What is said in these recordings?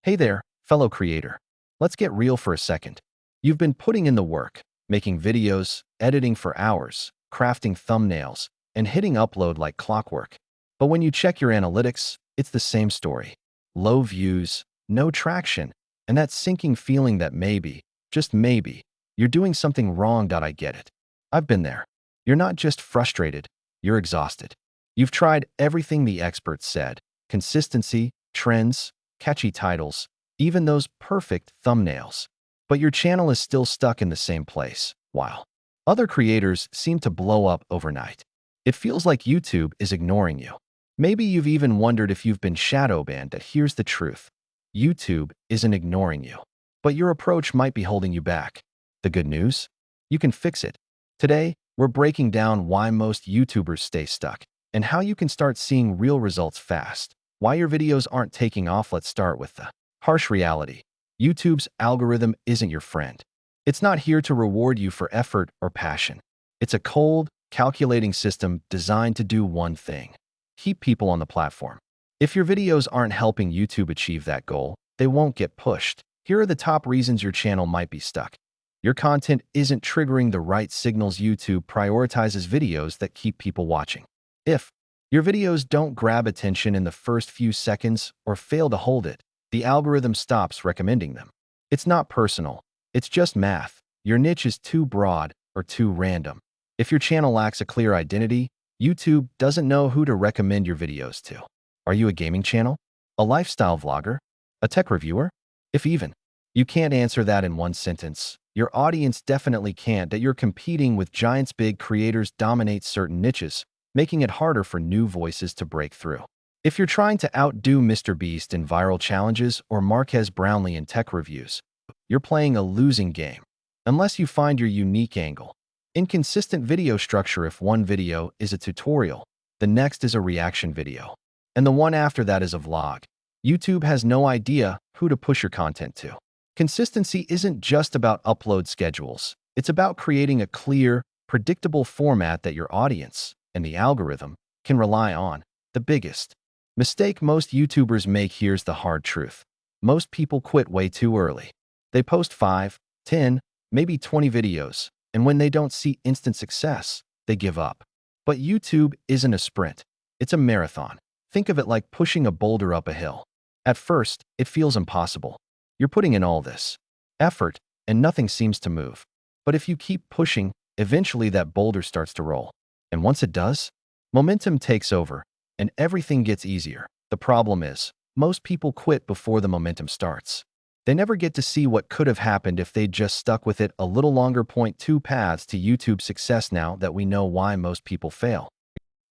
Hey there, fellow creator. Let's get real for a second. You've been putting in the work, making videos, editing for hours, crafting thumbnails, and hitting upload like clockwork. But when you check your analytics, it's the same story. Low views, no traction, and that sinking feeling that maybe, just maybe, you're doing something wrong. I get it. I've been there. You're not just frustrated, you're exhausted. You've tried everything the experts said: consistency, trends, catchy titles, even those perfect thumbnails. But your channel is still stuck in the same place, while other creators seem to blow up overnight. It feels like YouTube is ignoring you. Maybe you've even wondered if you've been shadow banned. That here's the truth. YouTube isn't ignoring you, but your approach might be holding you back. The good news? You can fix it. Today, we're breaking down why most YouTubers stay stuck and how you can start seeing real results fast. Why your videos aren't taking off. Let's start with the harsh reality. YouTube's algorithm isn't your friend. It's not here to reward you for effort or passion. It's a cold, calculating system designed to do one thing: keep people on the platform. If your videos aren't helping YouTube achieve that goal, they won't get pushed. Here are the top reasons your channel might be stuck. Your content isn't triggering the right signals. YouTube prioritizes videos that keep people watching. If your videos don't grab attention in the first few seconds or fail to hold it, the algorithm stops recommending them. It's not personal. It's just math. Your niche is too broad or too random. If your channel lacks a clear identity, YouTube doesn't know who to recommend your videos to. Are you a gaming channel? A lifestyle vlogger? A tech reviewer? If even you can't answer that in one sentence, your audience definitely can't. That you're competing with giants. Big creators dominate certain niches, making it harder for new voices to break through. If you're trying to outdo Mr. Beast in viral challenges or Marques Brownlee in tech reviews, you're playing a losing game, unless you find your unique angle. Inconsistent video structure. If one video is a tutorial, the next is a reaction video, and the one after that is a vlog, YouTube has no idea who to push your content to. Consistency isn't just about upload schedules. It's about creating a clear, predictable format that your audience and the algorithm can rely on. The biggest mistake most YouTubers make. Here's the hard truth. Most people quit way too early. They post 5, 10, maybe 20 videos, and when they don't see instant success, they give up. But YouTube isn't a sprint. It's a marathon. Think of it like pushing a boulder up a hill. At first, it feels impossible. You're putting in all this effort, and nothing seems to move. But if you keep pushing, eventually that boulder starts to roll. And once it does, momentum takes over, and everything gets easier. The problem is, most people quit before the momentum starts. They never get to see what could have happened if they'd just stuck with it a little longer. Point 2: paths to YouTube success. Now that we know why most people fail,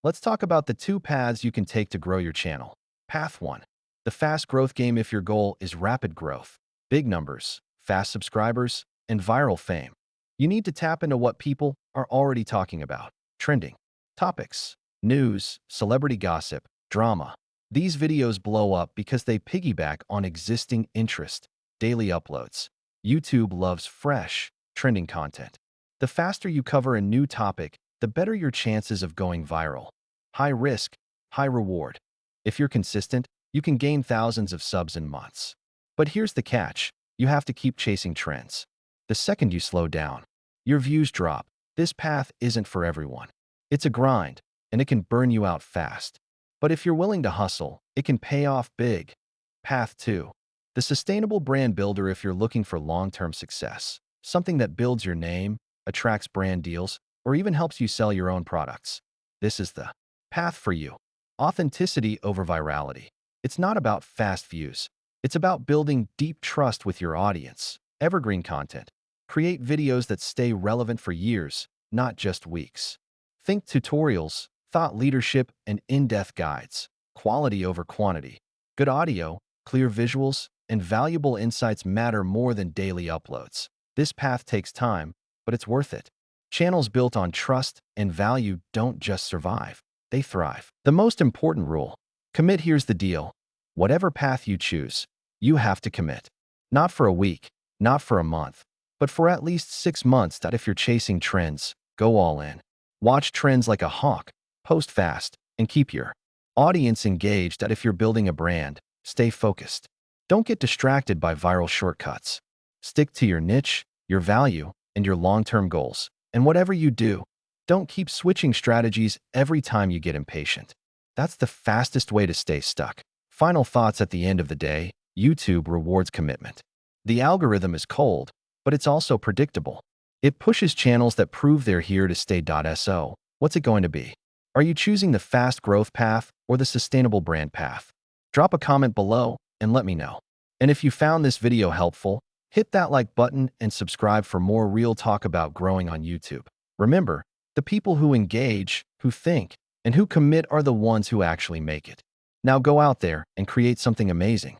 let's talk about the 2 paths you can take to grow your channel. Path 1: the fast growth game. If your goal is rapid growth, big numbers, fast subscribers, and viral fame, you need to tap into what people are already talking about. Trending topics, news, celebrity gossip, drama. These videos blow up because they piggyback on existing interest. Daily uploads. YouTube loves fresh, trending content. The faster you cover a new topic, the better your chances of going viral. High risk, high reward. If you're consistent, you can gain thousands of subs in months. But here's the catch: you have to keep chasing trends. The second you slow down, your views drop. This path isn't for everyone. It's a grind, and it can burn you out fast. But if you're willing to hustle, it can pay off big. Path 2: the sustainable brand builder. If you're looking for long-term success, something that builds your name, attracts brand deals, or even helps you sell your own products, this is the path for you. Authenticity over virality. It's not about fast views. It's about building deep trust with your audience. Evergreen content. Create videos that stay relevant for years, not just weeks. Think tutorials, thought leadership, and in-depth guides. Quality over quantity. Good audio, clear visuals, and valuable insights matter more than daily uploads. This path takes time, but it's worth it. Channels built on trust and value don't just survive, they thrive. The most important rule: commit. Here's the deal. Whatever path you choose, you have to commit. Not for a week, not for a month, but for at least 6 months. If you're chasing trends, go all in. Watch trends like a hawk, post fast, and keep your audience engaged. If you're building a brand, stay focused. Don't get distracted by viral shortcuts. Stick to your niche, your value, and your long-term goals. And whatever you do, don't keep switching strategies every time you get impatient. That's the fastest way to stay stuck. Final thoughts at the end of the day, YouTube rewards commitment. The algorithm is cold, but it's also predictable. It pushes channels that prove they're here to stay. So, what's it going to be? Are you choosing the fast growth path or the sustainable brand path? Drop a comment below and let me know. And if you found this video helpful, hit that like button and subscribe for more real talk about growing on YouTube. Remember, the people who engage, who think, and who commit are the ones who actually make it. Now go out there and create something amazing.